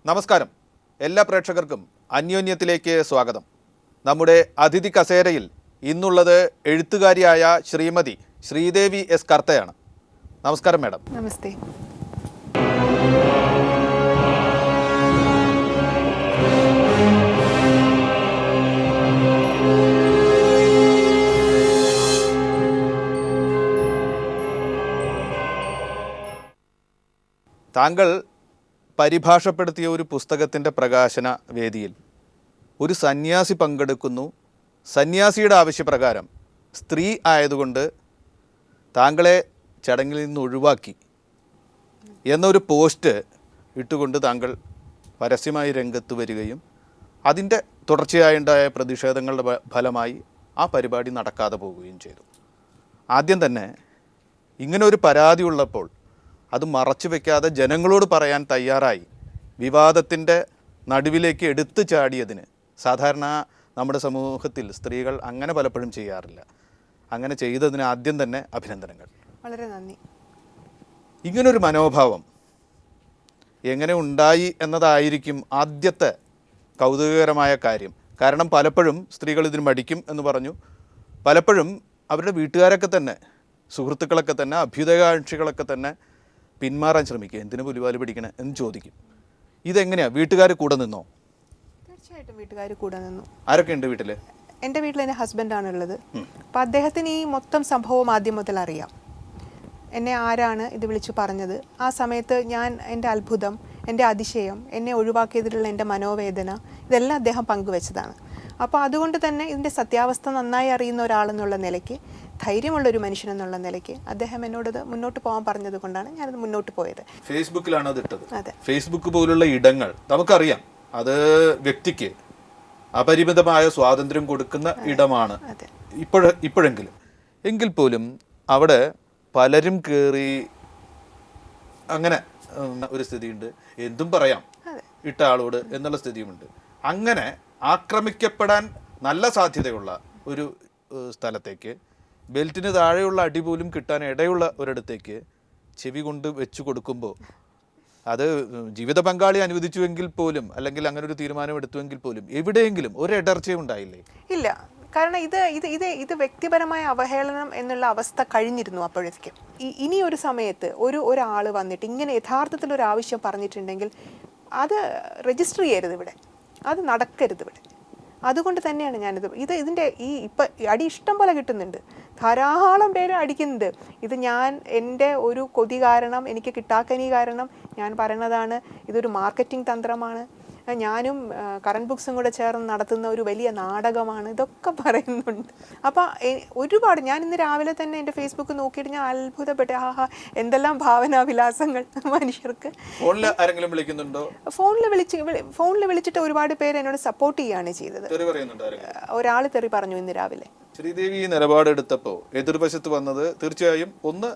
നമസ്കാരം. എല്ലാ പ്രേക്ഷകർക്കും അന്യോന്യത്തിലേക്ക് സ്വാഗതം. നമ്മുടെ അതിഥി കസേരയിൽ ഇന്നുള്ളത് എഴുത്തുകാരിയായ ശ്രീമതി ശ്രീദേവി എസ് കർത്തയാണ്. നമസ്കാരം മാഡം. നമസ്തേ. താങ്കൾ പരിഭാഷപ്പെടുത്തിയ ഒരു പുസ്തകത്തിൻ്റെ പ്രകാശന വേദിയിൽ ഒരു സന്യാസി പങ്കെടുക്കുന്നു. സന്യാസിയുടെ ആവശ്യപ്രകാരം സ്ത്രീ ആയതുകൊണ്ട് താങ്കളെ ചടങ്ങിൽ നിന്ന് ഒഴിവാക്കി എന്നൊരു പോസ്റ്റ് ഇട്ടുകൊണ്ട് താങ്കൾ പരസ്യമായി രംഗത്ത് വരികയും അതിൻ്റെ തുടർച്ചയായുണ്ടായ പ്രതിഷേധങ്ങളുടെ ഫലമായി ആ പരിപാടി നടക്കാതെ പോവുകയും ചെയ്തു. ആദ്യം തന്നെ ഇങ്ങനെ ഒരു പരാതി ഉള്ളപ്പോൾ അത് മറച്ചു വയ്ക്കാതെ ജനങ്ങളോട് പറയാൻ തയ്യാറായി വിവാദത്തിൻ്റെ നടുവിലേക്ക് എടുത്തു ചാടിയതിന് സാധാരണ നമ്മുടെ സമൂഹത്തിൽ സ്ത്രീകൾ അങ്ങനെ പലപ്പോഴും ചെയ്യാറില്ല. അങ്ങനെ ചെയ്തതിന് ആദ്യം തന്നെ അഭിനന്ദനങ്ങൾ. വളരെ നന്ദി. ഇങ്ങനൊരു മനോഭാവം എങ്ങനെ ഉണ്ടായി എന്നതായിരിക്കും ആദ്യത്തെ കൗതുകകരമായ കാര്യം. കാരണം പലപ്പോഴും സ്ത്രീകൾ ഇതിന് മടിക്കും എന്ന് പറഞ്ഞു. പലപ്പോഴും അവരുടെ വീട്ടുകാരൊക്കെ തന്നെ, സുഹൃത്തുക്കളൊക്കെ തന്നെ, അഭ്യുദയകാംക്ഷികളൊക്കെ തന്നെ പിന്മാറാൻ ശ്രമിക്കുക. എന്തിനു പുലിവാല് പിടിക്കണേ എന്ന് ചോദിക്കും. ഇതെങ്ങനെയാണ്? വീട്ടുകാർ കൂടെ നിന്നോ? തീർച്ചയായിട്ടും വീട്ടുകാർ കൂടെ നിന്നു. ആരൊക്കെ ഉണ്ട് വീട്ടിൽ? എൻ്റെ വീട്ടിൽ എൻ്റെ ഹസ്ബൻഡാണുള്ളത്. അപ്പോൾ അദ്ദേഹത്തിന് ഈ മൊത്തം സംഭവം ആദ്യം മുതൽ അറിയാം. എന്നെ ആരാണ് ഇത് വിളിച്ചു പറഞ്ഞത്, ആ സമയത്ത് ഞാൻ എൻ്റെ അത്ഭുതം, എൻ്റെ അതിശയം, എന്നെ ഒഴിവാക്കിയതിലുള്ള എൻ്റെ മനോവേദന, ഇതെല്ലാം അദ്ദേഹം പങ്കുവെച്ചതാണ്. അപ്പോൾ അതുകൊണ്ട് തന്നെ ഇതിൻ്റെ സത്യാവസ്ഥ നന്നായി അറിയുന്ന ഒരാളെന്നുള്ള നിലയ്ക്ക്, ധൈര്യമുള്ളൊരു മനുഷ്യനെന്നുള്ള നിലയ്ക്ക് അദ്ദേഹം എന്നോടത് മുന്നോട്ട് പോകാൻ പറഞ്ഞത് കൊണ്ടാണ് ഞാനത് മുന്നോട്ട് പോയത്. ഫേസ്ബുക്കിലാണ് അത് ഇട്ടത്. അതെ. ഫേസ്ബുക്ക് പോലുള്ള ഇടങ്ങൾ നമുക്കറിയാം, അത് വ്യക്തിക്ക് അപരിമിതമായ സ്വാതന്ത്ര്യം കൊടുക്കുന്ന ഇടമാണ് ഇപ്പോഴെങ്കിലും. എങ്കിൽ പോലും അവിടെ പലരും കയറി അങ്ങനെ ഒരു സ്ഥിതിയുണ്ട്. എന്തും പറയാം ഇട്ട ആളോട് എന്നുള്ള സ്ഥിതിയുമുണ്ട്. അങ്ങനെ ആക്രമിക്കപ്പെടാൻ നല്ല സാധ്യതയുള്ള ഒരു സ്ഥലത്തേക്ക്, ബെൽറ്റിന് താഴെയുള്ള അടി പോലും കിട്ടാൻ ഇടയുള്ള ഒരിടത്തേക്ക് ചെവി കൊണ്ട് വെച്ചു കൊടുക്കുമ്പോൾ അത് ജീവിത പങ്കാളി അനുവദിച്ചുവെങ്കിൽ പോലും, അല്ലെങ്കിൽ അങ്ങനെ ഒരു തീരുമാനം എടുത്തുവെങ്കിൽ പോലും എവിടെയെങ്കിലും ഒരു ഇടർച്ചയും ഉണ്ടായില്ലേ? ഇല്ല. കാരണം ഇത് വ്യക്തിപരമായ അവഹേളനം എന്നുള്ള അവസ്ഥ കഴിഞ്ഞിരുന്നു അപ്പോഴേക്കും. ഇനി ഒരു സമയത്ത് ഒരാൾ വന്നിട്ട് ഇങ്ങനെ യഥാർത്ഥത്തിൽ ഒരു ആവശ്യം പറഞ്ഞിട്ടുണ്ടെങ്കിൽ അത് രജിസ്റ്റർ ചെയ്യരുത് ഇവിടെ, അത് നടക്കരുത് ഇവിടെ. അതുകൊണ്ട് തന്നെയാണ് ഇതിൻ്റെ ഇപ്പം അടി ഇഷ്ടം പോലെ കിട്ടുന്നുണ്ട്, ധാരാളം പേര് അടിക്കുന്നുണ്ട്. ഇത് ഞാൻ എൻ്റെ ഒരു കൊതി കാരണം, എനിക്ക് കിട്ടാക്കനി കാരണം ഞാൻ പറയുന്നതാണ്. ഇതൊരു മാർക്കറ്റിംഗ് തന്ത്രമാണ്, ഞാനും കറണ്ട് ബുക്സും കൂടെ ചേർന്ന് നടത്തുന്ന ഒരു വലിയ നാടകമാണ്, ഇതൊക്കെ പറയുന്നുണ്ട്. അപ്പോൾ ഒരുപാട്, ഞാൻ ഇന്ന് രാവിലെ തന്നെ എൻ്റെ ഫേസ്ബുക്ക് നോക്കിയിട്ട് ഞാൻ അത്ഭുതപ്പെട്ടു. എന്തെല്ലാം ഭാവനാവിലാസങ്ങൾ മനുഷ്യർക്ക്. ഫോണിൽ വിളിച്ചിട്ട് ഒരുപാട് പേര് എന്നോട് സപ്പോർട്ട് ചെയ്യുകയാണ് ചെയ്തത്. ഒരാൾ തെറി പറഞ്ഞു ഇന്ന് രാവിലെ. ശ്രീദേവി നിലപാടെടുത്തപ്പോൾ എതിർവശത്ത് വന്നത് തീർച്ചയായും ഒന്ന്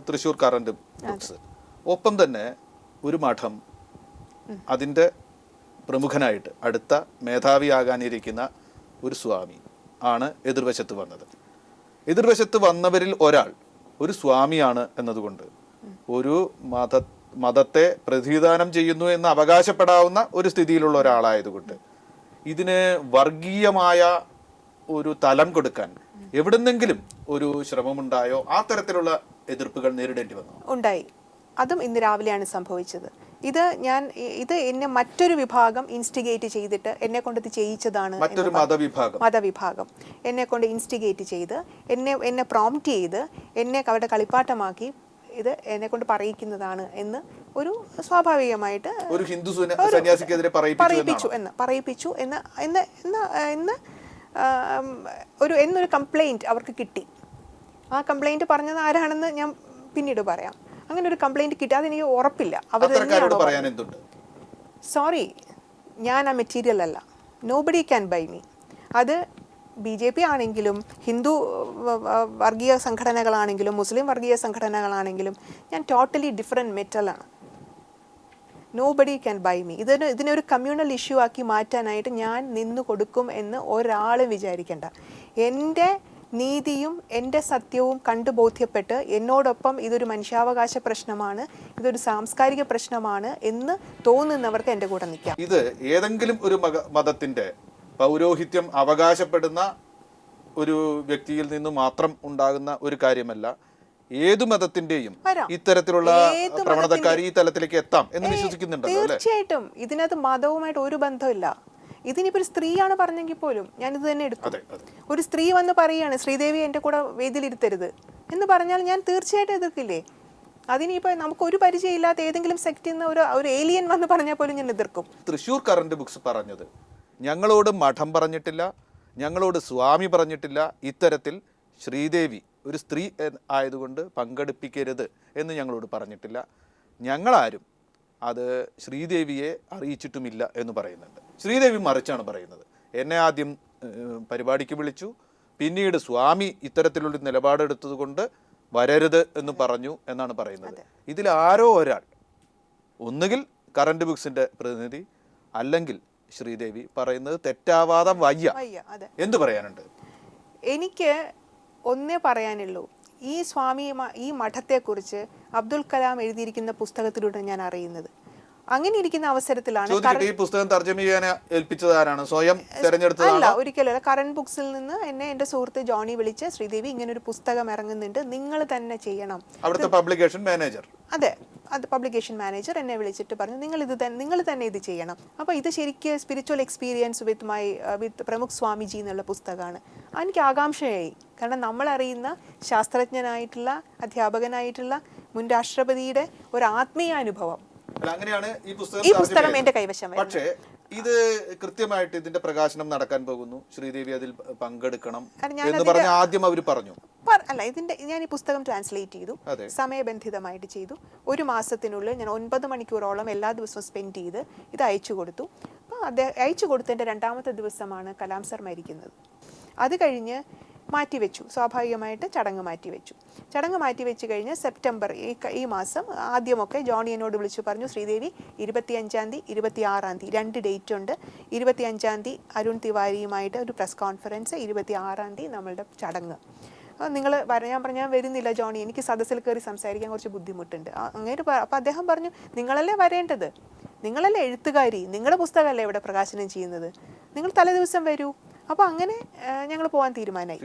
തൃശ്ശൂർ കറണ്ട് ബുക്സ്, ഒപ്പം തന്നെ ഒരു മഠം, അതിൻ്റെ പ്രമുഖനായിട്ട് അടുത്ത മേധാവിയാകാനിരിക്കുന്ന ഒരു സ്വാമി ആണ് എതിർവശത്ത് വന്നത്. എതിർവശത്ത് വന്നവരിൽ ഒരാൾ ഒരു സ്വാമിയാണ് എന്നതുകൊണ്ട്, ഒരു മതത്തെ പ്രതിനിധാനം ചെയ്യുന്നു എന്ന് അവകാശപ്പെടാവുന്ന ഒരു സ്ഥിതിയിലുള്ള ഒരാളായതുകൊണ്ട് ഇതിന് വർഗീയമായ ഒരു തലം കൊടുക്കാൻ എവിടെന്നെങ്കിലും ഒരു ശ്രമമുണ്ടായോ? ആ തരത്തിലുള്ള എതിർപ്പുകൾ നേരിടേണ്ടി വന്നു? ഉണ്ടായി. അതും ഇന്ന് രാവിലെയാണ് സംഭവിച്ചത്. ഇത് എന്നെ മറ്റൊരു വിഭാഗം ഇൻസ്റ്റിഗേറ്റ് ചെയ്തിട്ട് എന്നെ കൊണ്ട് ഇത് ചെയ്യിച്ചതാണ്. മതവിഭാഗം എന്നെ കൊണ്ട് ഇൻസ്റ്റിഗേറ്റ് ചെയ്ത് എന്നെ പ്രോംപ്റ്റ് ചെയ്ത് എന്നെ അവരുടെ കളിപ്പാട്ടമാക്കി ഇത് എന്നെ കൊണ്ട് പറയിക്കുന്നതാണ് എന്ന് ഒരു സ്വാഭാവികമായിട്ട് ഒരു ഹിന്ദു സന്യാസിക്കെതിരെ പറയിപ്പിച്ചു എന്ന് എന്നൊരു കംപ്ലൈൻറ്റ് അവർക്ക് കിട്ടി. ആ കംപ്ലൈൻറ്റ് പറഞ്ഞത് ആരാണെന്ന് ഞാൻ പിന്നീട് പറയാം. അങ്ങനെ ഒരു കംപ്ലൈൻറ്റ് കിട്ടി, അതെനിക്ക് ഉറപ്പില്ല. സോറി, ഞാൻ ആ മെറ്റീരിയൽ അല്ല. Nobody can buy me. അത് BJP ആണെങ്കിലും ഹിന്ദു വർഗീയ സംഘടനകളാണെങ്കിലും മുസ്ലിം വർഗീയ സംഘടനകളാണെങ്കിലും ഞാൻ ടോട്ടലി ഡിഫറെൻറ്റ് മെറ്റലാണ്. Nobody can buy me. ഇതിനൊരു കമ്മ്യൂണൽ ഇഷ്യൂ ആക്കി മാറ്റാനായിട്ട് ഞാൻ നിന്നു കൊടുക്കും എന്ന് ഒരാളും വിചാരിക്കേണ്ട. എൻ്റെ നീതിയും എൻ്റെ സത്യവും കണ്ടു ബോധ്യപ്പെട്ട് എന്നോടൊപ്പം ഇതൊരു മനുഷ്യാവകാശ പ്രശ്നമാണ്, ഇതൊരു സാംസ്കാരിക പ്രശ്നമാണ് എന്ന് തോന്നുന്നവർക്ക് എൻ്റെ കൂടെ നിൽക്കാം. ഇത് ഏതെങ്കിലും ഒരു മതത്തിൻ്റെ പൗരോഹിത്യം അവകാശപ്പെടുന്ന ഒരു വ്യക്തിയിൽ നിന്ന് മാത്രം ഉണ്ടാകുന്ന ഒരു കാര്യമല്ല. ഏതു മതത്തിന്റെയും ഇത്തരത്തിലുള്ള പ്രവണതക്കാർ ഈ തലത്തിലേക്ക് എത്താം എന്ന് വിശ്വസിക്കുന്നുണ്ടല്ലോ അല്ലേ? തീർച്ചയായിട്ടും. ഇതിനകത്ത് മതവുമായിട്ട് ഒരു ബന്ധമില്ല. ഇതിനിപ്പോൾ ഒരു സ്ത്രീയാണ് പറഞ്ഞെങ്കിൽ പോലും ഞാനിത് തന്നെ എടുക്കും. ഒരു സ്ത്രീ വന്ന് പറയുകയാണ് ശ്രീദേവി എൻ്റെ കൂടെ വേദിയിലിരുത്തരുത് എന്ന് പറഞ്ഞാൽ ഞാൻ തീർച്ചയായിട്ടും എതിർക്കില്ലേ? അതിനിപ്പോൾ നമുക്കൊരു പരിചയമില്ലാത്ത ഏതെങ്കിലും സെക്റ്റിൽ നിന്ന് ഒരു ഏലിയൻ വന്ന് പറഞ്ഞാൽ പോലും ഞാൻ എതിർക്കും. തൃശ്ശൂർ കറന്റ് ബുക്സ് പറഞ്ഞത്, ഞങ്ങളോട് മഠം പറഞ്ഞിട്ടില്ല, ഞങ്ങളോട് സ്വാമി പറഞ്ഞിട്ടില്ല, ഇത്തരത്തിൽ ശ്രീദേവി ഒരു സ്ത്രീ ആയതുകൊണ്ട് പങ്കെടുപ്പിക്കരുത് എന്ന് ഞങ്ങളോട് പറഞ്ഞിട്ടില്ല, ഞങ്ങളാരും അത് ശ്രീദേവിയെ അറിയിച്ചിട്ടുമില്ല എന്ന് പറയുന്നുണ്ട്. ശ്രീദേവി മറിച്ചാണ് പറയുന്നത്. എന്നെ ആദ്യം പരിപാടിക്ക് വിളിച്ചു, പിന്നീട് സ്വാമി ഇത്തരത്തിലുള്ള നിലപാടെടുത്തത് കൊണ്ട് വരരുത് എന്ന് പറഞ്ഞു എന്നാണ് പറയുന്നത്. ഇതിൽ ആരോ ഒരാൾ, ഒന്നുകിൽ കറന്റ് ബുക്സിന്റെ പ്രതിനിധി അല്ലെങ്കിൽ ശ്രീദേവി പറയുന്നത് തെറ്റാവാതെ വയ്യ. എന്തു പറയാനുണ്ട്? എനിക്ക് ഒന്നേ പറയാനുള്ളൂ. ഈ സ്വാമി ഈ മഠത്തെക്കുറിച്ച് അബ്ദുൽ കലാം എഴുതിയിരിക്കുന്ന പുസ്തകത്തിലൂടെ ഞാൻ അറിയുന്നത്. അങ്ങനെ ഇരിക്കുന്ന അവസരത്തിലാണ് ഈ പുസ്തകം തർജ്ജമ ചെയ്യാൻ ഏൽപ്പിച്ചതാരാണ്? സ്വയം തെരഞ്ഞെടുത്തതാണോ? അല്ല, ഒരിക്കലല്ല. കറന്റ് ബുക്സിൽ നിന്ന് എന്നെ എൻ്റെ സുഹൃത്ത് ജോണി വിളിച്ച് ശ്രീദേവി ഇങ്ങനെ ഒരു പുസ്തകം ഇറങ്ങുന്നുണ്ട്, നിങ്ങൾ തന്നെ ചെയ്യണം. അവിടുത്തെ പബ്ലിക്കേഷൻ മാനേജർ, അതെ, അത് പബ്ലിക്കേഷൻ മാനേജർ എന്നെ വിളിച്ചിട്ട് പറഞ്ഞു നിങ്ങൾ തന്നെ ഇത് ചെയ്യണം. അപ്പോൾ ഇത് ശരിക്കും സ്പിരിച്വൽ എക്സ്പീരിയൻസ് വിത്ത് പ്രമുഖ് സ്വാമിജി എന്നുള്ള പുസ്തകമാണ്. എനിക്ക് ആകാംക്ഷയായി. കാരണം നമ്മളറിയുന്ന ശാസ്ത്രജ്ഞനായിട്ടുള്ള അധ്യാപകനായിട്ടുള്ള മുൻ രാഷ്ട്രപതിയുടെ ഒരു ആത്മീയ അനുഭവം അങ്ങനെയാണ് ഈ പുസ്തകം എന്റെ കൈവശം. പക്ഷേ ഇത് കൃത്യമായിട്ട് ഇതിന്റെ പ്രകാശനം നടക്കാൻ പോകുന്നു, ശ്രീദേവി അതിൽ പങ്കെടുക്കണം എന്ന് പറഞ്ഞ ആദ്യം അവർ പറഞ്ഞു. അല്ല, ഞാൻ ഈ പുസ്തകം ട്രാൻസ്ലേറ്റ് ചെയ്തു, സമയബന്ധിതമായിട്ട് ചെയ്തു. ഒരു മാസത്തിനുള്ളിൽ ഞാൻ 9 മണിക്കൂറോളം എല്ലാ ദിവസവും സ്പെൻഡ് ചെയ്ത് ഇത് അയച്ചു കൊടുത്തു. അപ്പോൾ അയച്ചു കൊടുത്തതിൻ്റെ 2ാമത്തെ ദിവസമാണ് കലാം സർ മരിക്കുന്നത്. അത് കഴിഞ്ഞ് മാറ്റിവെച്ചു. സ്വാഭാവികമായിട്ട് ചടങ്ങ് മാറ്റിവെച്ച് കഴിഞ്ഞ് സെപ്റ്റംബർ ഈ മാസം ആദ്യമൊക്കെ ജോണി എന്നോട് വിളിച്ചു പറഞ്ഞു, ശ്രീദേവി 25-ാം തീയതി 26-ാം തീയതി 2 ഡേറ്റ് ഉണ്ട്. 25-ാം തീയതി അരുൺ തിവാരിയുമായിട്ട് ഒരു പ്രസ് കോൺഫറൻസ്, 26-ാം തീയതി നമ്മളുടെ ചടങ്ങ്. നിങ്ങൾ ഞാൻ വരുന്നില്ല ജോണി, എനിക്ക് സദസ്സിൽ കയറി സംസാരിക്കാൻ കുറച്ച് ബുദ്ധിമുട്ടുണ്ട്. അങ്ങനെ അപ്പോൾ അദ്ദേഹം പറഞ്ഞു, നിങ്ങളല്ലേ വരേണ്ടത്, നിങ്ങളല്ലേ എഴുത്തുകാരി, നിങ്ങളുടെ പുസ്തകമല്ലേ ഇവിടെ പ്രകാശനം ചെയ്യുന്നത്, നിങ്ങൾ തലേദിവസം വരൂ. അപ്പോൾ അങ്ങനെ ഞങ്ങൾ പോകാൻ തീരുമാനമായി.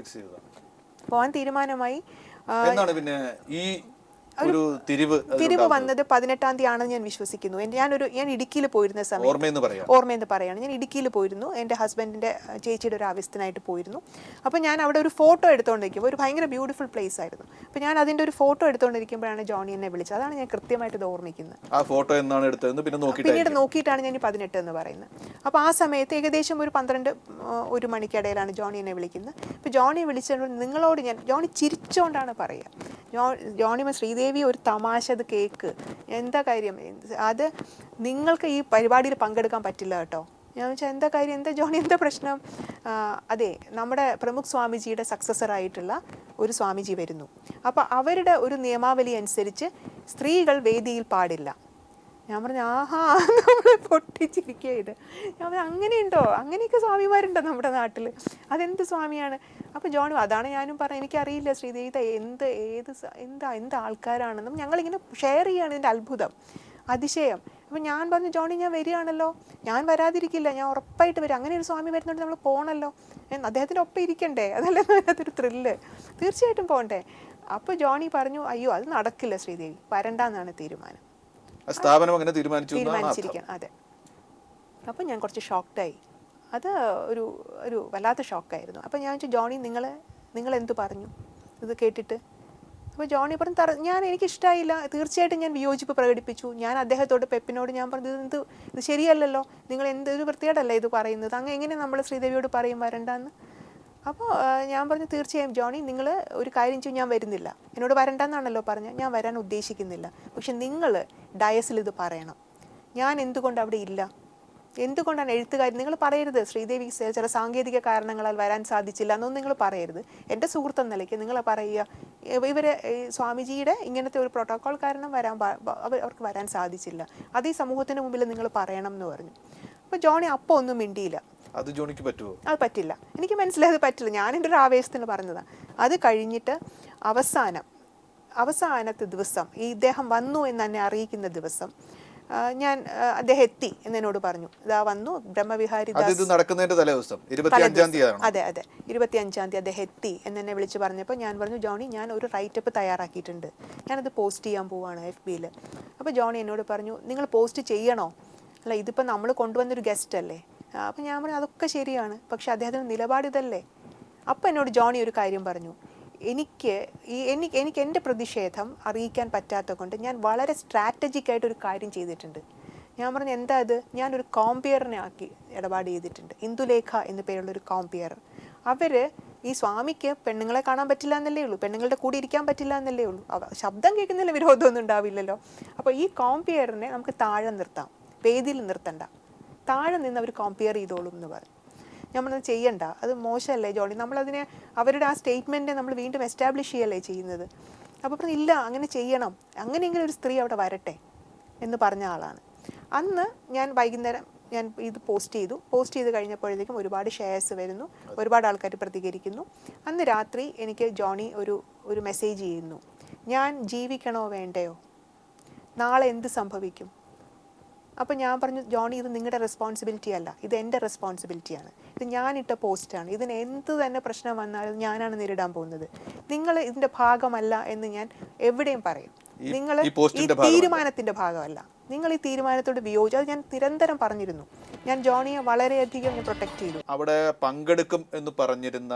പിന്നെ ഈ ഒരു തിരിവ് വന്നത് 18-ാം തീയതി ആണെന്ന് ഞാൻ വിശ്വസിക്കുന്നു. ഞാൻ ഇടുക്കിയിൽ പോയിരുന്ന സമയം ഓർമ്മയെന്ന് പറയാണ്. ഞാൻ ഇടുക്കിയിൽ പോയിരുന്നു, എൻ്റെ ഹസ്ബൻഡിൻ്റെ ചേച്ചിയുടെ ഒരു ആവശ്യത്തിനായിട്ട് പോയിരുന്നു. അപ്പോൾ ഞാൻ അവിടെ ഒരു ഫോട്ടോ എടുത്തുകൊണ്ടിരിക്കുമ്പോൾ, ഒരു ഭയങ്കര ബ്യൂട്ടിഫുൾ പ്ലേസ് ആയിരുന്നു. അപ്പോൾ ഞാൻ അതിൻ്റെ ഒരു ഫോട്ടോ എടുത്തുകൊണ്ടിരിക്കുമ്പോഴാണ് ജോണി എന്നെ വിളിച്ചത്. അതാണ് ഞാൻ കൃത്യമായിട്ട് ഇത് ഓർമ്മിക്കുന്നത്. ആ ഫോട്ടോ എന്നാണ് എടുത്തത് പിന്നീട് നോക്കിയിട്ടാണ് ഞാൻ 18 എന്ന് പറയുന്നത്. അപ്പോൾ ആ സമയത്ത് ഏകദേശം ഒരു 12-1 മണിക്കിടയിലാണ് ജോണി എന്നെ വിളിക്കുന്നത്. അപ്പോൾ ജോണി വിളിച്ചപ്പോൾ നിങ്ങളോട് ജോണി ചിരിച്ചുകൊണ്ടാണ് പറയുക, ജോണി ശ്രീദേവി ഒരു തമാശ, അത് കേക്ക്, എന്താ കാര്യം, അത് നിങ്ങൾക്ക് ഈ പരിപാടിയിൽ പങ്കെടുക്കാൻ പറ്റില്ല കേട്ടോ. ഞാൻ വെച്ചാൽ എന്താ കാര്യം, എന്താ ജോണി, എന്താ പ്രശ്നം? അതെ, നമ്മുടെ പ്രമുഖ് സ്വാമിജിയുടെ സക്സസർ ആയിട്ടുള്ള ഒരു സ്വാമിജി വരുന്നു. അപ്പോൾ അവരുടെ ഒരു നിയമാവലി അനുസരിച്ച് സ്ത്രീകൾ വേദിയിൽ പാടില്ല. ഞാൻ പറഞ്ഞു, ആഹാ, നമ്മളെ പൊട്ടിച്ചിരിക്കുക ഇത്. ഞാൻ പറഞ്ഞു, അങ്ങനെയുണ്ടോ, അങ്ങനെയൊക്കെ സ്വാമിമാരുണ്ടോ നമ്മുടെ നാട്ടിൽ, അതെന്ത് സ്വാമിയാണ്? അപ്പോൾ ജോണി, അതാണ് ഞാനും പറഞ്ഞു, എനിക്കറിയില്ല ശ്രീദേവി എന്ത് ആൾക്കാരാണെന്നും ഞങ്ങളിങ്ങനെ ഷെയർ ചെയ്യുകയാണ് ഇതിൻ്റെ അത്ഭുതം, അതിശയം. അപ്പോൾ ഞാൻ പറഞ്ഞു, ജോണി ഞാൻ വരികയാണല്ലോ, ഞാൻ വരാതിരിക്കില്ല, ഞാൻ ഉറപ്പായിട്ട് വരും, അങ്ങനെ ഒരു സ്വാമി വരുന്നുണ്ട്, നമ്മൾ പോകണമല്ലോ, അദ്ദേഹത്തിൻ്റെ ഒപ്പം ഇരിക്കണ്ടേ, അതല്ലേ അതിനകത്തൊരു ത്രില്ല്, തീർച്ചയായിട്ടും പോകണ്ടേ. അപ്പോൾ ജോണി പറഞ്ഞു, അയ്യോ അത് നടക്കില്ല ശ്രീദേവി, വരണ്ടെന്നാണ് തീരുമാനം, സ്ഥാപനം അങ്ങനെ തീരുമാനിച്ചിരിക്കണം. അതെ. അപ്പോൾ ഞാൻ കുറച്ച് ഷോക്ക്ഡായി. അത് ഒരു വല്ലാത്ത ഷോക്കായിരുന്നു. അപ്പോൾ ഞാൻ ചോദിച്ചു, ജോണി നിങ്ങൾ എന്തു പറഞ്ഞു ഇത് കേട്ടിട്ട്? അപ്പോൾ ജോണി പറഞ്ഞു, എനിക്കിഷ്ടമായില്ല, തീർച്ചയായിട്ടും ഞാൻ വിയോജിപ്പ് പ്രകടിപ്പിച്ചു. ഞാൻ അദ്ദേഹത്തോട് പെപ്പിനോട് ഞാൻ പറഞ്ഞു, ഇത് ശരിയല്ലല്ലോ, നിങ്ങൾ എന്തൊരു വൃത്തികേടല്ലേ ഇത് പറയുന്നത്, അങ്ങ് എങ്ങനെ നമ്മൾ ശ്രീദേവിയോട് പറയും വരണ്ടെന്ന്? അപ്പോൾ ഞാൻ പറഞ്ഞു, തീർച്ചയായും ജോണി, നിങ്ങൾ ഒരു കാര്യം ചെയ്യും, ഞാൻ വരുന്നില്ല, എന്നോട് വരണ്ടെന്നാണല്ലോ പറഞ്ഞത്, ഞാൻ വരാൻ ഉദ്ദേശിക്കുന്നില്ല, പക്ഷെ നിങ്ങൾ ഡയസിൽ ഇത് പറയണം, ഞാൻ എന്തുകൊണ്ട് അവിടെ ഇല്ല, എന്തുകൊണ്ടാണ് എഴുത്തുകാരി, നിങ്ങൾ പറയരുത് ശ്രീദേവി ചില സാങ്കേതിക കാരണങ്ങളാൽ വരാൻ സാധിച്ചില്ല എന്നൊന്നും നിങ്ങൾ പറയരുത്. എൻ്റെ സുഹൃത്തെന്ന നിലയ്ക്ക് നിങ്ങൾ പറയുക, ഇവരെ സ്വാമിജിയുടെ ഇങ്ങനത്തെ ഒരു പ്രോട്ടോക്കോൾ കാരണം അവർക്ക് വരാൻ സാധിച്ചില്ല, അത് ഈ സമൂഹത്തിന് മുമ്പിൽ നിങ്ങൾ പറയണം എന്ന് പറഞ്ഞു. അപ്പോൾ ജോണി അപ്പോൾ ഒന്നും മിണ്ടിയില്ല. അത് ജോണിക്ക് പറ്റുമോ? അത് പറ്റില്ല, എനിക്ക് മനസ്സിലായത് പറ്റില്ല. ഞാൻ എൻ്റെ ഒരു ആവേശത്തിന് പറഞ്ഞതാണ്. അത് കഴിഞ്ഞിട്ട് അവസാനത്തെ ദിവസം ഈ ഇദ്ദേഹം വന്നു എന്ന് എന്നെ അറിയിക്കുന്ന ദിവസം അദ്ദേഹം എത്തി എന്നോട് പറഞ്ഞു, ഇതാ വന്നു ബ്രഹ്മവിഹാരി ദാസ്. നടക്കുന്നതിന്റെ തലേദിവസം 25-ാം തീയതി. അതെ 25-ാം തീയതി അദ്ദേഹം എത്തി എന്നെ വിളിച്ച് പറഞ്ഞപ്പോൾ ഞാൻ പറഞ്ഞു, ജോണി ഞാൻ ഒരു റൈറ്റപ്പ് തയ്യാറാക്കിയിട്ടുണ്ട്, ഞാനത് പോസ്റ്റ് ചെയ്യാൻ പോവാണ് FB-യിൽ. അപ്പോൾ ജോണി എന്നോട് പറഞ്ഞു, നിങ്ങൾ പോസ്റ്റ് ചെയ്യണോ? അല്ല, ഇതിപ്പോൾ നമ്മൾ കൊണ്ടുവന്നൊരു ഗസ്റ്റ് അല്ലേ. അപ്പോൾ ഞാൻ പറഞ്ഞു അതൊക്കെ ശരിയാണ്, പക്ഷെ അദ്ദേഹത്തിന് നിലപാട് ഇതല്ലേ. അപ്പോൾ എന്നോട് ജോണി ഒരു കാര്യം പറഞ്ഞു, എനിക്ക് എൻ്റെ പ്രതിഷേധം അറിയിക്കാൻ പറ്റാത്ത കൊണ്ട് ഞാൻ വളരെ സ്ട്രാറ്റജിക്കായിട്ട് ഒരു കാര്യം ചെയ്തിട്ടുണ്ട്. ഞാൻ പറഞ്ഞു എന്താ അത്? ഞാനൊരു കോംപിയറിനെ ആക്കി ഇടപാട് ചെയ്തിട്ടുണ്ട്. ഇന്ദുലേഖ എന്നു പേരുള്ളൊരു കോംപിയർ. അവർ ഈ സ്വാമിക്ക് പെണ്ണുങ്ങളെ കാണാൻ പറ്റില്ല എന്നല്ലേ ഉള്ളൂ, പെണ്ണുങ്ങളുടെ കൂടെ ഇരിക്കാൻ പറ്റില്ല എന്നല്ലേ ഉള്ളൂ, ശബ്ദം കേൾക്കുന്നതിൽ വിരോധമൊന്നും ഉണ്ടാവില്ലല്ലോ. അപ്പോൾ ഈ കോംപിയറിനെ നമുക്ക് താഴെ നിർത്താം, വേദിയിൽ നിർത്തണ്ട, താഴെ നിന്ന് അവർ കോംപിയർ ചെയ്തോളും എന്ന് പറഞ്ഞു. നമ്മളത് ചെയ്യണ്ട, അത് മോശമല്ലേ ജോണി, നമ്മളതിനെ അവരുടെ ആ സ്റ്റേറ്റ്മെൻറ്റിനെ നമ്മൾ വീണ്ടും എസ്റ്റാബ്ലിഷ് ചെയ്യല്ലേ ചെയ്യുന്നത്. അപ്പോൾ പറഞ്ഞു ഇല്ല, അങ്ങനെ ചെയ്യണം, അങ്ങനെയെങ്കിലും ഒരു സ്ത്രീ അവിടെ വരട്ടെ എന്ന് പറഞ്ഞ ആളാണ്. അന്ന് ഞാൻ വൈകുന്നേരം ഞാൻ ഇത് പോസ്റ്റ് ചെയ്ത് കഴിഞ്ഞപ്പോഴത്തേക്കും ഒരുപാട് ഷെയർസ് വരുന്നു, ഒരുപാട് ആൾക്കാർ പ്രതികരിക്കുന്നു. അന്ന് രാത്രി എനിക്ക് ജോണി ഒരു മെസ്സേജ് ചെയ്യുന്നു, ഞാൻ ജീവിക്കണോ വേണ്ടയോ, നാളെ എന്ത് സംഭവിക്കും. അപ്പോൾ ഞാൻ പറഞ്ഞു, ജോണി ഇത് നിങ്ങളുടെ റെസ്പോൺസിബിലിറ്റി അല്ല, ഇത് എൻ്റെ റെസ്പോൺസിബിലിറ്റിയാണ്, ഇത് ഞാനിട്ട പോസ്റ്റാണ്, ഇതിന് എന്ത് തന്നെ പ്രശ്നം വന്നാലും ഞാനാണ് നേരിടാൻ പോകുന്നത്, നിങ്ങൾ ഇതിൻ്റെ ഭാഗമല്ല എന്ന് ഞാൻ എവിടെയും പറയും. നിങ്ങൾ ഈ തീരുമാനത്തിൻ്റെ ഭാഗമല്ല, നിങ്ങൾ ഈ തീരുമാനത്തോട് വിയോജിച്ച്, അത് ഞാൻ നിരന്തരം പറഞ്ഞിരുന്നു. ഞാൻ ജോണിയെ വളരെയധികം പ്രൊട്ടക്ട് ചെയ്തു. അവിടെ പങ്കെടുക്കും എന്ന് പറഞ്ഞിരുന്ന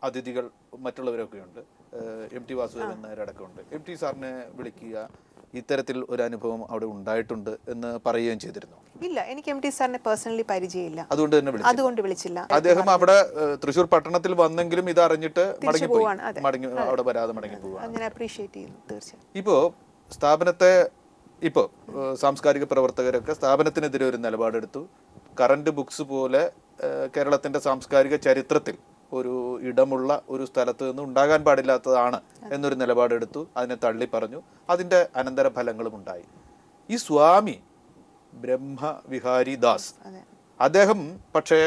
അതിഥികൾ മറ്റുള്ളവരൊക്കെ ഉണ്ട്, MT വാസുദേവൻ നായരടക്കമുണ്ട്. MT സാറിനെ വിളിക്കുക, ഇത്തരത്തിൽ ഒരു അനുഭവം അവിടെ ഉണ്ടായിട്ടുണ്ട് എന്ന് പറയുകയും ചെയ്തിരുന്നു. ഇല്ല, എനിക്ക് MT സാറിനെ പേഴ്സണലി പരിചയമില്ല, അതുകൊണ്ട് വിളിച്ചില്ല. അദ്ദേഹം അവിടെ തൃശ്ശൂർ പട്ടണത്തിൽ വന്നെങ്കിലും ഇത് അറിഞ്ഞിട്ട് അവിടെ വരാതെ മടങ്ങി പോവാണ്. അപ്രീഷിയേറ്റ് ചെയ്യുന്നു തീർച്ചയായും. ഇപ്പോ സ്ഥാപനത്തെ സാംസ്കാരിക പ്രവർത്തകരൊക്കെ സ്ഥാപനത്തിനെതിരെ ഒരു നിലപാടെടുത്തു. കറന്റ് ബുക്സ് പോലെ കേരളത്തിന്റെ സാംസ്കാരിക ചരിത്രത്തിൽ ഒരു ഇടമുള്ള ഒരു സ്ഥലത്ത് നിന്ന് ഉണ്ടാകാൻ പാടില്ലാത്തതാണ് എന്നൊരു നിലപാടെടുത്തു. അതിനെ തള്ളി പറഞ്ഞു. അതിൻ്റെ അനന്തര ഫലങ്ങളും ഉണ്ടായി. ഈ സ്വാമി ബ്രഹ്മവിഹാരി ദാസ് അദ്ദേഹം പക്ഷേ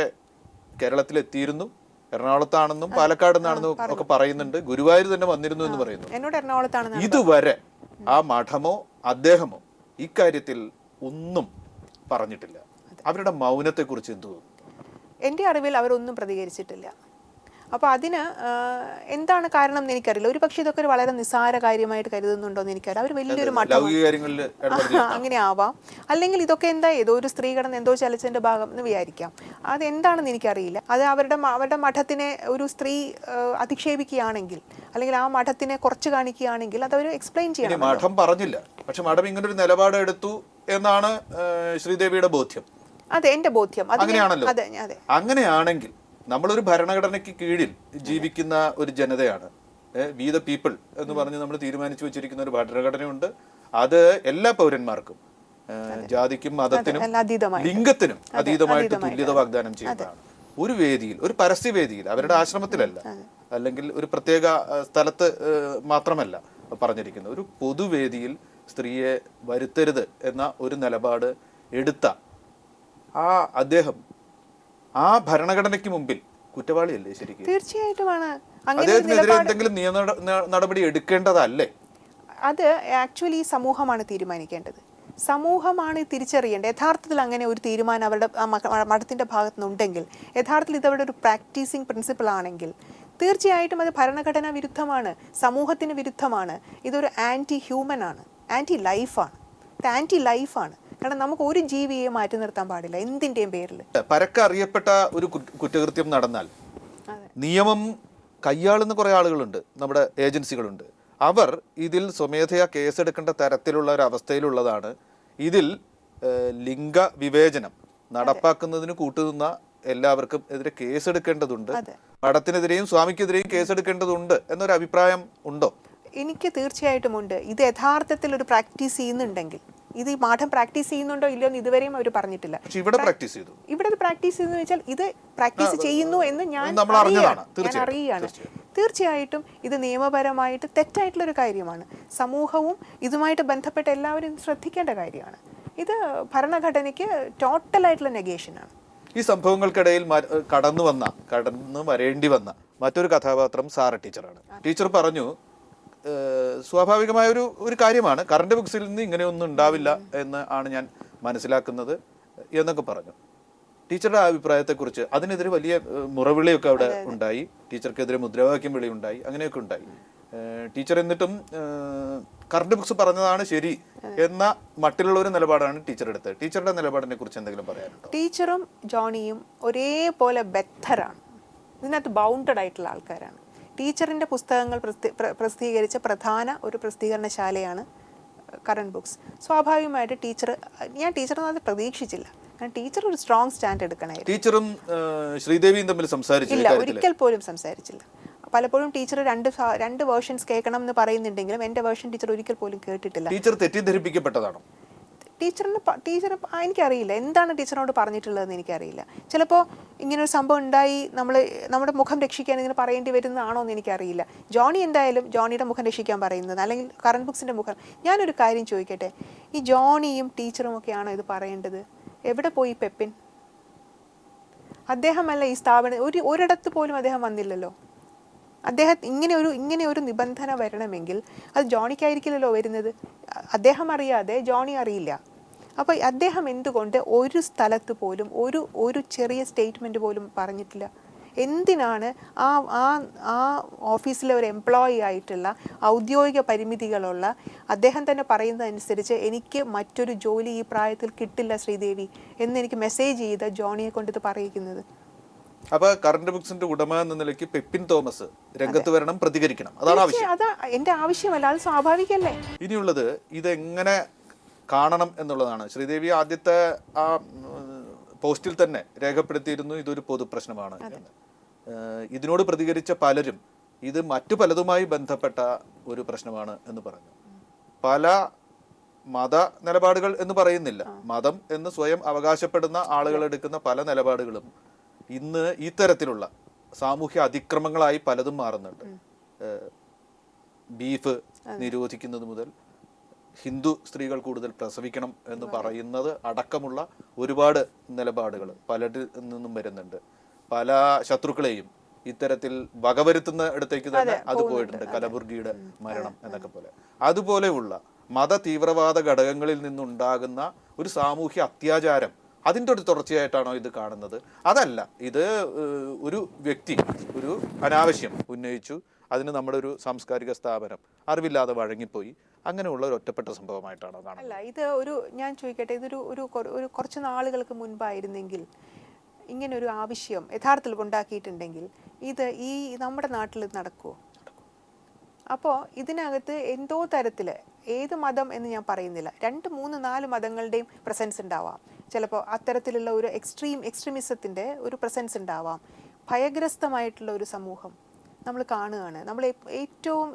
കേരളത്തിലെത്തിയിരുന്നു, എറണാകുളത്താണെന്നും പാലക്കാട് നിന്നാണെന്നും ഒക്കെ പറയുന്നുണ്ട്. ഗുരുവായൂർ തന്നെ വന്നിരുന്നു എന്ന് പറയുന്നു. ഇതുവരെ ആ മഠമോ അദ്ദേഹമോ ഇക്കാര്യത്തിൽ ഒന്നും പറഞ്ഞിട്ടില്ല. അവരുടെ മൗനത്തെക്കുറിച്ച് എന്തു തോന്നുന്നു? എൻ്റെ അറിവിൽ അവരൊന്നും പ്രതികരിച്ചിട്ടില്ല. അപ്പോൾ അതിന് എന്താണ് കാരണം എന്ന് എനിക്കറിയില്ല. ഒരു പക്ഷേ ഇതൊക്കെ ഒരു വളരെ നിസ്സാര കാര്യമായിട്ട് കരുതുന്നുണ്ടോ എന്ന് എനിക്കറിയാം. അവർ വലിയൊരു മഠം അങ്ങനെ ആവാം, അല്ലെങ്കിൽ ഇതൊക്കെ എന്താ ഏതോ ഒരു സ്ത്രീ കടന്ന് എന്തോ ചലച്ചതിൻ്റെ ഭാഗം എന്ന് വിചാരിക്കാം. അതെന്താണെന്ന് എനിക്കറിയില്ല. അത് അവരുടെ മഠത്തിനെ ഒരു സ്ത്രീ അധിക്ഷേപിക്കുകയാണെങ്കിൽ, അല്ലെങ്കിൽ ആ മഠത്തിനെ കുറച്ച് കാണിക്കുകയാണെങ്കിൽ അത് അവർ എക്സ്പ്ലെയിൻ ചെയ്യണം. മഠം പറഞ്ഞില്ല, പക്ഷെ മഠം ഇങ്ങനൊരു നിലപാട് എടുത്തു എന്നാണ് ശ്രീദേവിയുടെ ബോധ്യം. അതെ, എൻ്റെ ബോധ്യം അങ്ങനെയാണല്ലോ. അങ്ങനെയാണെങ്കിൽ നമ്മളൊരു ഭരണഘടനയ്ക്ക് കീഴിൽ ജീവിക്കുന്ന ഒരു ജനതയാണ്. വി ദ പീപ്പിൾ എന്ന് പറഞ്ഞ് നമ്മൾ തീരുമാനിച്ചു വെച്ചിരിക്കുന്ന ഒരു ഭരണഘടനയുണ്ട്. അത് എല്ലാ പൗരന്മാർക്കും ജാതിക്കും മതത്തിനും ലിംഗത്തിനും അതീതമായിട്ട് തുല്യത വാഗ്ദാനം ചെയ്യുന്നതാണ്. ഒരു വേദിയിൽ, ഒരു പരസ്യവേദിയിൽ, അവരുടെ ആശ്രമത്തിലല്ല, അല്ലെങ്കിൽ ഒരു പ്രത്യേക സ്ഥലത്ത് മാത്രമല്ല പറഞ്ഞിരിക്കുന്നത്, ഒരു പൊതുവേദിയിൽ സ്ത്രീയെ വരുത്തരുത് എന്ന ഒരു നിലപാട് എടുത്ത അദ്ദേഹം ആ ഭരണഘടനയ്ക്ക് മുമ്പിൽ കുറ്റവാളിയല്ലേ ശരിക്കും? തീർച്ചയായിട്ടുമാണ്. അദ്ദേഹത്തിനെതിരെ എന്തെങ്കിലും നിയമ നടപടി എടുക്കേണ്ടതല്ലേ? അത് ആക്ച്വലി സമൂഹമാണ് തീരുമാനിക്കേണ്ടത്. സമൂഹമാണ് തിരിച്ചറിയേണ്ടത്. യഥാർത്ഥത്തിൽ അങ്ങനെ ഒരു തീരുമാനം അവരുടെ മഠത്തിൻ്റെ ഭാഗത്തു നിന്നുണ്ടെങ്കിൽ, യഥാർത്ഥത്തിൽ ഇതവരുടെ ഒരു പ്രാക്ടീസിങ് പ്രിൻസിപ്പിൾ ആണെങ്കിൽ, തീർച്ചയായിട്ടും അത് ഭരണഘടനാ വിരുദ്ധമാണ്, സമൂഹത്തിന് വിരുദ്ധമാണ്. ഇതൊരു ആൻറ്റി ഹ്യൂമൻ ആണ്, ആൻറ്റി ലൈഫാണ്. ഇത് ആൻറ്റി ലൈഫാണ്. കാരണം നമുക്ക് ഒരു ജീവിയെ മാറ്റി നിർത്താൻ പാടില്ല എന്തിൻ്റെയും പേരിൽ. പരക്കെ അറിയപ്പെട്ട ഒരു കുറ്റകൃത്യം നടന്നാൽ നിയമം കയ്യാളുന്ന കുറേ ആളുകളുണ്ട്, നമ്മുടെ ഏജൻസികളുണ്ട്. അവർ ഇതിൽ സ്വമേധയാ കേസെടുക്കേണ്ട തരത്തിലുള്ള ഒരു അവസ്ഥയിലുള്ളതാണ്. ഇതിൽ ലിംഗ വിവേചനം നടപ്പാക്കുന്നതിന് കൂട്ടുനിന്ന എല്ലാവർക്കും എതിരെ കേസെടുക്കേണ്ടതുണ്ട്. മഠത്തിനെതിരെയും സ്വാമിക്കെതിരെയും കേസെടുക്കേണ്ടതുണ്ട് എന്നൊരു അഭിപ്രായം ഉണ്ടോ? എനിക്ക് തീർച്ചയായിട്ടും ഉണ്ട്. ഇത് യഥാർത്ഥത്തിൽ ഒരു പ്രാക്ടീസ് ചെയ്യുന്നുണ്ടെങ്കിൽ, ഇത് ഈ മഠം പ്രാക്ടീസ് ചെയ്യുന്നുണ്ടോ ഇല്ലയോ എന്ന് ഇതുവരെയും അവർ പറഞ്ഞിട്ടില്ല. ഇവിടെ പ്രാക്ടീസ് ചെയ്തു, ഇവിടെ പ്രാക്ടീസ് ചെയ്തെന്ന് വെച്ചാൽ ഇത് പ്രാക്ടീസ് ചെയ്യുന്നു എന്ന് ഞാൻ അറിയുകയാണ്. തീർച്ചയായിട്ടും ഇത് നിയമപരമായിട്ട് തെറ്റായിട്ടുള്ളൊരു കാര്യമാണ്. സമൂഹവും ഇതുമായിട്ട് ബന്ധപ്പെട്ട എല്ലാവരും ശ്രദ്ധിക്കേണ്ട കാര്യമാണ്. ഇത് ഭരണഘടനയ്ക്ക് ടോട്ടലായിട്ടുള്ള നെഗേഷനാണ്. ഈ സംഭവങ്ങൾക്കിടയിൽ കടന്നു വരേണ്ടി വന്ന മറ്റൊരു കഥാപാത്രം സാറ ടീച്ചറാണ്. ടീച്ചർ പറഞ്ഞു സ്വാഭാവികമായ ഒരു കാര്യമാണ്, കറണ്ട് ബുക്സിൽ നിന്ന് ഇങ്ങനെയൊന്നും ഉണ്ടാവില്ല എന്ന് ആണ് ഞാൻ മനസ്സിലാക്കുന്നത് എന്നൊക്കെ പറഞ്ഞു. ടീച്ചറുടെ അഭിപ്രായത്തെക്കുറിച്ച് അതിനെതിരെ വലിയ മുറവിളിയൊക്കെ അവിടെ ഉണ്ടായി, ടീച്ചർക്കെതിരെ മുദ്രാവാക്യം വിളി ഉണ്ടായി, അങ്ങനെയൊക്കെ ഉണ്ടായി. ടീച്ചർ എന്നിട്ടും കറണ്ട് ബുക്സ് പറഞ്ഞതാണ് ശരി എന്ന മട്ടിലുള്ള ഒരു നിലപാടാണ് ടീച്ചർ എടുത്തത്. ടീച്ചറുടെ നിലപാടിനെ കുറിച്ച് എന്തെങ്കിലും പറയാനുണ്ടോ? ടീച്ചറും ജോണിയും ഒരേപോലെ ബദ്ധരാണ്, ഇതിനകത്ത് ബൗണ്ടഡ് ആയിട്ടുള്ള ആൾക്കാരാണ്. ടീച്ചറിൻ്റെ പുസ്തകങ്ങൾ പ്രസിദ്ധീകരിച്ച പ്രധാന ഒരു പ്രസിദ്ധീകരണശാലയാണ് കറണ്ട് ബുക്സ്. സ്വാഭാവികമായിട്ട് ഞാൻ ടീച്ചറൊന്നും അത് പ്രതീക്ഷിച്ചില്ല. കാരണം ടീച്ചർ ഒരു സ്ട്രോങ് സ്റ്റാൻഡ് എടുക്കണമായിരുന്നു. ടീച്ചറും ശ്രീദേവിയും തമ്മിൽ സംസാരിച്ചില്ല? ഒരിക്കൽ പോലും സംസാരിച്ചില്ല. പലപ്പോഴും ടീച്ചർ രണ്ട് വേർഷൻസ് കേൾക്കണം എന്ന് പറയുന്നുണ്ടെങ്കിലും എൻ്റെ വേർഷൻ ടീച്ചർ ഒരിക്കൽ പോലും കേട്ടിട്ടില്ല. ടീച്ചർ തെറ്റിദ്ധരിപ്പിക്കപ്പെട്ടതാണോ? ടീച്ചർ എനിക്കറിയില്ല എന്താണ് ടീച്ചറിനോട് പറഞ്ഞിട്ടുള്ളതെന്ന് എനിക്കറിയില്ല. ചിലപ്പോൾ ഇങ്ങനൊരു സംഭവം ഉണ്ടായി നമ്മുടെ മുഖം രക്ഷിക്കാൻ ഇങ്ങനെ പറയേണ്ടി വരുന്നതാണോ എന്ന് എനിക്കറിയില്ല. ജോണി എന്തായാലും ജോണിയുടെ മുഖം രക്ഷിക്കാൻ പറയുന്നത്, അല്ലെങ്കിൽ കറണ്ട് ബുക്സിൻ്റെ മുഖം. ഞാനൊരു കാര്യം ചോദിക്കട്ടെ, ഈ ജോണിയും ടീച്ചറും ഒക്കെയാണോ ഇത് പറയേണ്ടത്? എവിടെ പോയി പെപ്പിൻ? അദ്ദേഹമല്ല ഈ സ്ഥാപനം ഒരിടത്ത് പോലും അദ്ദേഹം വന്നില്ലല്ലോ. ഇങ്ങനെ ഒരു നിബന്ധന വരണമെങ്കിൽ അത് ജോണിക്കായിരിക്കില്ലല്ലോ വരുന്നത്. അദ്ദേഹം അറിയാതെ ജോണി അറിയില്ല. അപ്പോൾ അദ്ദേഹം എന്തുകൊണ്ട് ഒരു സ്ഥലത്ത് പോലും ഒരു ചെറിയ സ്റ്റേറ്റ്മെൻറ്റ് പോലും പറഞ്ഞിട്ടില്ല? എന്തിനാണ് ആ ഓഫീസിലെ ഒരു എംപ്ലോയി ആയിട്ടുള്ള ഔദ്യോഗിക പരിമിതികളുള്ള അദ്ദേഹം തന്നെ പറയുന്നതനുസരിച്ച് എനിക്ക് മറ്റൊരു ജോലി ഈ പ്രായത്തിൽ കിട്ടില്ല ശ്രീദേവി എന്നെനിക്ക് മെസ്സേജ് ചെയ്ത ജോണിയെ കൊണ്ട് ഇത് പറയിക്കുന്നത്? അപ്പൊ കറണ്ട് ബുക്സിന്റെ ഉടമ എന്ന നിലയ്ക്ക് പെപ്പിൻ തോമസ് രംഗത്ത് വരണം, പ്രതികരിക്കണം. അതാണ് ആവശ്യം. അതാ എന്റെ ആവശ്യമല്ല, അത് സ്വാഭാവികല്ലേ. ഇനിയുള്ളത് ഇതെങ്ങനെ കാണണം എന്നുള്ളതാണ്. ശ്രീദേവി ആദ്യത്തെ ആ പോസ്റ്റിൽ തന്നെ രേഖപ്പെടുത്തിയിരുന്നു ഇതൊരു പൊതുപ്രശ്നമാണ് എന്ന്. ഇതിനോട് പ്രതികരിച്ച പലരും ഇത് മറ്റു പലതുമായി ബന്ധപ്പെട്ട ഒരു പ്രശ്നമാണ് എന്ന് പറഞ്ഞു. പല മത നിലപാടുകൾ എന്ന് പറയുന്നില്ല, മതം എന്ന് സ്വയം അവകാശപ്പെടുന്ന ആളുകൾ എടുക്കുന്ന പല നിലപാടുകളും ഇന്ന് ഇത്തരത്തിലുള്ള സാമൂഹ്യ അതിക്രമങ്ങളായി പലതും മാറുന്നുണ്ട്. ബീഫ് നിരോധിക്കുന്നത് മുതൽ ഹിന്ദു സ്ത്രീകൾ കൂടുതൽ പ്രസവിക്കണം എന്ന് പറയുന്നത് അടക്കമുള്ള ഒരുപാട് നിലപാടുകൾ പലരിൽ നിന്നും വരുന്നുണ്ട്. പല ശത്രുക്കളെയും ഇത്തരത്തിൽ വകവരുത്തുന്ന ഇടത്തേക്ക് തന്നെ അത് പോയിട്ടുണ്ട്. കലബുർഗിയുടെ മരണം എന്നൊക്കെ പോലെ അതുപോലെയുള്ള മത തീവ്രവാദ ഘടകങ്ങളിൽ നിന്നുണ്ടാകുന്ന ഒരു സാമൂഹ്യ അത്യാചാരം, അതിൻ്റെ ഒരു തുടർച്ചയായിട്ടാണോ ഇത് കാണുന്നത്? അതല്ല, ഇത് ഒരു വ്യക്തി ഒരു അനാവശ്യം ഉന്നയിച്ചു, അതിന് നമ്മുടെ ഒരു സാംസ്കാരിക സ്ഥാപനം അറിവില്ലാതെ വഴങ്ങിപ്പോയി, അങ്ങനെയുള്ള ഒരു ഒറ്റപ്പെട്ട സംഭവമായിട്ടാണോ കാണുന്നത്? അല്ല, ഇത് ഞാൻ ചോദിക്കട്ടെ, ഇതൊരു കുറച്ച് നാളുകൾക്ക് മുൻപായിരുന്നെങ്കിൽ, ഇങ്ങനെ ഒരു ആവശ്യം യഥാർത്ഥത്തിൽ ഉണ്ടാക്കിയിട്ടുണ്ടെങ്കിൽ ഇത് നമ്മുടെ നാട്ടിൽ നടക്കുമോ? അപ്പോൾ ഇതിനകത്ത് എന്തോ തരത്തിൽ, ഏത് മതം എന്ന് ഞാൻ പറയുന്നില്ല, 2, 3, 4 മതങ്ങളുടെയും പ്രസൻസ് ഉണ്ടാവാം. ചിലപ്പോൾ അത്തരത്തിലുള്ള ഒരു എക്സ്ട്രീമിസത്തിൻ്റെ ഒരു പ്രസൻസ് ഉണ്ടാവാം. ഭയഗ്രസ്തമായിട്ടുള്ള ഒരു സമൂഹം നമ്മൾ കാണുകയാണ്.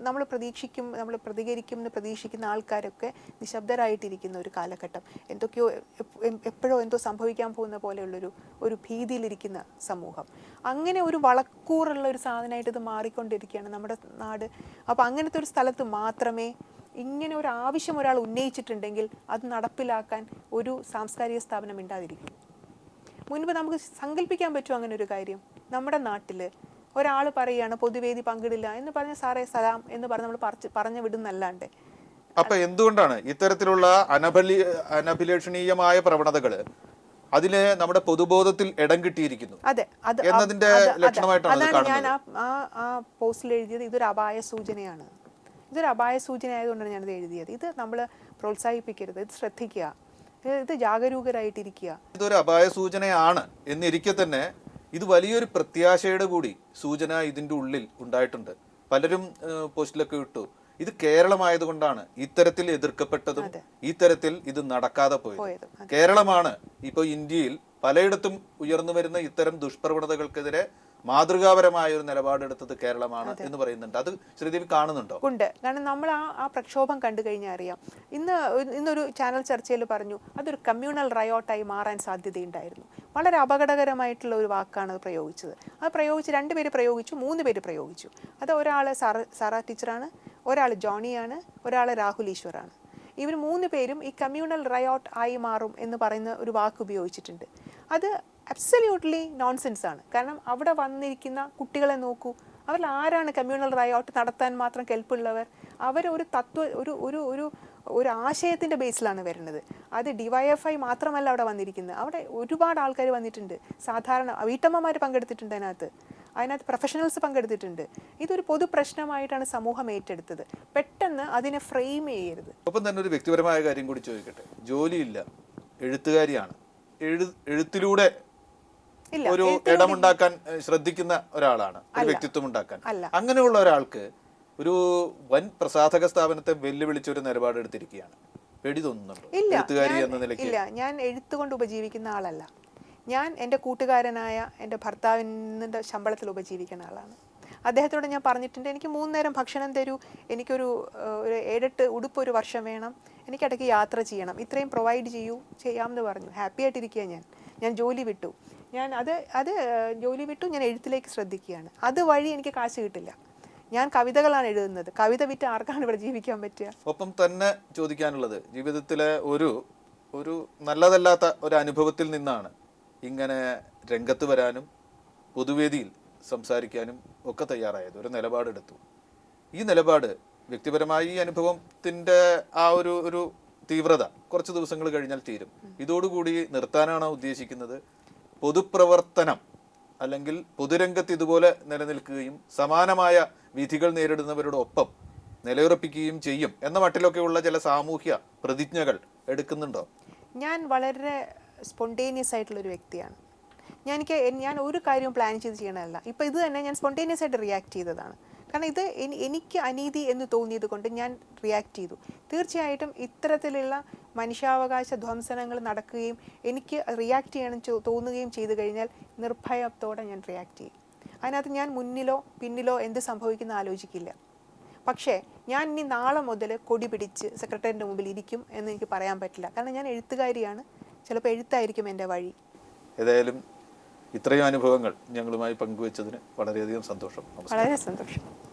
നമ്മൾ പ്രതികരിക്കും എന്ന് പ്രതീക്ഷിക്കുന്ന ആൾക്കാരൊക്കെ നിശബ്ദരായിട്ടിരിക്കുന്ന ഒരു കാലഘട്ടം, എപ്പോഴോ എന്തോ സംഭവിക്കാൻ പോകുന്ന പോലെയുള്ളൊരു ഭീതിയിലിരിക്കുന്ന സമൂഹം. അങ്ങനെ ഒരു വളക്കൂറുള്ള ഒരു സാധനമായിട്ട് ഇത് മാറിക്കൊണ്ടിരിക്കുകയാണ് നമ്മുടെ നാട്. അപ്പോൾ അങ്ങനത്തെ ഒരു സ്ഥലത്ത് മാത്രമേ ഇങ്ങനെ ഒരു ആവശ്യം ഒരാൾ ഉന്നയിച്ചിട്ടുണ്ടെങ്കിൽ അത് നടപ്പിലാക്കാൻ ഒരു സാംസ്കാരിക സ്ഥാപനം ഉണ്ടാതിരിക്കും. മുൻപ് നമുക്ക് സങ്കല്പിക്കാൻ പറ്റുമോ അങ്ങനെ ഒരു കാര്യം? നമ്മുടെ നാട്ടിൽ ഒരാൾ പറയുകയാണ് പൊതുവേദി പങ്കിടില്ല എന്ന് പറഞ്ഞ സാറേ സലാം എന്ന് പറഞ്ഞ് നമ്മൾ പറഞ്ഞു വിടുന്നല്ലാണ്ട്. അപ്പൊ എന്തുകൊണ്ടാണ് ഇത്തരത്തിലുള്ള അനഭിലഷണീയമായ പ്രവണതകള് അതില് നമ്മുടെ പൊതുബോധത്തിൽ ഇടം കിട്ടിയിരിക്കുന്നു എന്നതിന്റെ ലക്ഷണമായിട്ടാണ് ഞാൻ ആ പോസ്റ്റിൽ എഴുതിയത്. ഇതൊരു അപായ സൂചനയാണ്. ഇതൊരു അപായ സൂചന ആയതുകൊണ്ടാണ് ഞാനിത് എഴുതിയത്. ഇത് നമ്മൾ പ്രോത്സാഹിപ്പിക്കരുത്, ഇത് ശ്രദ്ധിക്കുക, ഇത് ജാഗരൂകരായിട്ടിരിക്കുക. ഇതൊരു അപായ സൂചനയാണ് എന്നിരിക്കെ തന്നെ ഇത് വലിയൊരു പ്രത്യാശയുടെ കൂടി സൂചന ഇതിൻ്റെ ഉള്ളിൽ ഉണ്ടായിട്ടുണ്ട്. പലരും പോസ്റ്റിലൊക്കെ ഇട്ടു, ഇത് കേരളമായതുകൊണ്ടാണ് ഇത്തരത്തിൽ എതിർക്കപ്പെട്ടതും ഇത്തരത്തിൽ ഇത് നടക്കാതെ പോയത്. കേരളമാണ് ഇപ്പോൾ ഇന്ത്യയിൽ പലയിടത്തും ഉയർന്നു വരുന്ന ഇത്തരം ദുഷ്പ്രവണതകൾക്കെതിരെ മാതൃകാപരമായ ഒരു നിലപാടെടുത്തത് കേരളമാണ് എന്ന് പറയുന്നുണ്ട്. അത് ശ്രീദേവി കാണുന്നുണ്ടോ? ഉണ്ട്. കാരണം നമ്മൾ ആ പ്രക്ഷോഭം കണ്ടു കഴിഞ്ഞാൽ അറിയാം. ഇന്നൊരു ചാനൽ ചർച്ചയിൽ പറഞ്ഞു അതൊരു കമ്മ്യൂണൽ റയോട്ടായി മാറാൻ സാധ്യതയുണ്ടായിരുന്നു. വളരെ അപകടകരമായിട്ടുള്ള ഒരു വാക്കാണ് അത് പ്രയോഗിച്ചത്. അത് പ്രയോഗിച്ച് 2 പേര് പ്രയോഗിച്ചു, 3 പേര് പ്രയോഗിച്ചു. അത് ഒരാൾ സാറ ടീച്ചറാണ്, ഒരാൾ ജോണിയാണ്, ഒരാൾ രാഹുൽ ഈശ്വറാണ്. ഇവർ 3 പേരും ഈ കമ്മ്യൂണൽ റയോട്ട് ആയി മാറും എന്ന് പറയുന്ന ഒരു വാക്ക് ഉപയോഗിച്ചിട്ടുണ്ട്. അത് അബ്സല്യൂട്ട്ലി നോൺസെൻസ് ആണ്. കാരണം അവിടെ വന്നിരിക്കുന്ന കുട്ടികളെ നോക്കൂ, അവരിൽ ആരാണ് കമ്മ്യൂണൽ റയോട്ട് നടത്താൻ മാത്രം കെൽപ്പുള്ളവർ? അവരൊരു ഒരു ഒരു ഒരു ഒരു ആശയത്തിൻ്റെ ബേസിലാണ് വരുന്നത്. അത് DYFI മാത്രമല്ല അവിടെ വന്നിരിക്കുന്നത്, അവിടെ ഒരുപാട് ആൾക്കാർ വന്നിട്ടുണ്ട്. സാധാരണ വീട്ടമ്മമാർ പങ്കെടുത്തിട്ടുണ്ട് അതിനകത്ത് പ്രൊഫഷണൽസ് പങ്കെടുത്തിട്ടുണ്ട്. ഇതൊരു പൊതു പ്രശ്നമായിട്ടാണ് സമൂഹം ഏറ്റെടുത്തത്. പെട്ടെന്ന് അതിനെ ഫ്രെയിം ചെയ്യരുത്. ഒപ്പം തന്നെ ഒരു വ്യക്തിപരമായ കാര്യം കൂടി ചോദിക്കട്ടെ. ജോലിയില്ല, എഴുത്തുകാരിയാണ്, എഴുത്തിലൂടെ ഒരു ഇടമുണ്ടാക്കാൻ ശ്രദ്ധിക്കുന്ന ഒരാളാണ്, ഒരു വ്യക്തിത്വം ഉണ്ടാക്കാൻ. അങ്ങനെയുള്ള ഒരാൾക്ക് ഒരു വൻ പ്രസാധക സ്ഥാപനത്തെ വെല്ലുവിളിച്ച ഒരു നിലപാട് എടുത്തിരിക്കുകയാണ്. പേടി തോന്നുന്നുണ്ടോ എഴുത്തുകാരി എന്ന നിലയ്ക്ക്? ഇല്ല, ഞാൻ എഴുത്തുകൊണ്ട് ഉപജീവിക്കുന്ന ആളല്ല. ഞാൻ എൻ്റെ കൂട്ടുകാരനായ എൻ്റെ ഭർത്താവിൻ്റെ ശമ്പളത്തിൽ ഉപജീവിക്കുന്ന ആളാണ്. അദ്ദേഹത്തോട് ഞാൻ പറഞ്ഞിട്ടുണ്ട്, എനിക്ക് 3 നേരം ഭക്ഷണം തരൂ, എനിക്കൊരു 7-8 ഉടുപ്പ് ഒരു വർഷം വേണം, എനിക്കിടയ്ക്ക് യാത്ര ചെയ്യണം, ഇത്രയും പ്രൊവൈഡ് ചെയ്യാമെന്ന് പറഞ്ഞു. ഹാപ്പി ആയിട്ടിരിക്കുക. ഞാൻ ജോലി വിട്ടു. ജോലി വിട്ടു, ഞാൻ എഴുത്തിലേക്ക് ശ്രദ്ധിക്കുകയാണ്. അതുവഴി എനിക്ക് കാശ് കിട്ടില്ല. ഞാൻ കവിതകളാണ് എഴുതുന്നത്. കവിത വിറ്റ് ആർക്കാണ് ഇവിടെ ജീവിക്കാൻ പറ്റുക? ഒപ്പം തന്നെ ചോദിക്കാനുള്ളത്, ജീവിതത്തിലെ ഒരു നല്ലതല്ലാത്ത ഒരു അനുഭവത്തിൽ നിന്നാണ് ഇങ്ങനെ രംഗത്ത് വരാനും പൊതുവേദിയിൽ സംസാരിക്കാനും ഒക്കെ തയ്യാറായത്, ഒരു നിലപാടെടുത്തു. ഈ നിലപാട് വ്യക്തിപരമായി ഈ അനുഭവത്തിൻ്റെ ആ ഒരു തീവ്രത കുറച്ച് ദിവസങ്ങൾ കഴിഞ്ഞാൽ തീരും. ഇതോടുകൂടി നിർത്താനാണോ ഉദ്ദേശിക്കുന്നത്? പൊതുപ്രവർത്തനം അല്ലെങ്കിൽ പൊതുരംഗത്ത് ഇതുപോലെ നിലനിൽക്കുകയും സമാനമായ വിധികൾ നേരിടുന്നവരുടെ ഒപ്പം നിലയുറപ്പിക്കുകയും ചെയ്യും എന്ന മട്ടിലൊക്കെയുള്ള ചില സാമൂഹ്യ പ്രതിജ്ഞകൾ എടുക്കുന്നുണ്ടോ? ഞാൻ വളരെ സ്പോണ്ടേനിയസ് ആയിട്ടുള്ളൊരു വ്യക്തിയാണ്. ഞാൻ ഒരു കാര്യവും പ്ലാൻ ചെയ്യണമല്ല. ഇപ്പോൾ ഇത് തന്നെ ഞാൻ സ്പോണ്ടേനിയസ് ആയിട്ട് റിയാക്ട് ചെയ്തതാണ്. കാരണം ഇത് എനിക്ക് അനീതി എന്ന് തോന്നിയത് കൊണ്ട് ഞാൻ റിയാക്ട് ചെയ്തു. തീർച്ചയായിട്ടും ഇത്തരത്തിലുള്ള മനുഷ്യാവകാശ ധ്വംസനങ്ങൾ നടക്കുകയും എനിക്ക് റിയാക്ട് ചെയ്യണം തോന്നുകയും ചെയ്തു കഴിഞ്ഞാൽ നിർഭയത്തോടെ ഞാൻ റിയാക്ട് ചെയ്യും. അതിനകത്ത് ഞാൻ മുന്നിലോ പിന്നിലോ എന്ത് സംഭവിക്കുന്ന ആലോചിക്കില്ല. പക്ഷേ ഞാൻ ഇനി നാളെ മുതൽ കൊടി പിടിച്ച് സെക്രട്ടറിൻ്റെ മുമ്പിൽ ഇരിക്കും എന്ന് എനിക്ക് പറയാൻ പറ്റില്ല. കാരണം ഞാൻ എഴുത്തുകാരിയാണ്. ചിലപ്പോൾ എഴുത്തായിരിക്കും എൻ്റെ വഴി. ഏതായാലും ഇത്രയും അനുഭവങ്ങൾ ഞങ്ങളുമായി പങ്കുവച്ചതിന് വളരെയധികം സന്തോഷം. വളരെ സന്തോഷം.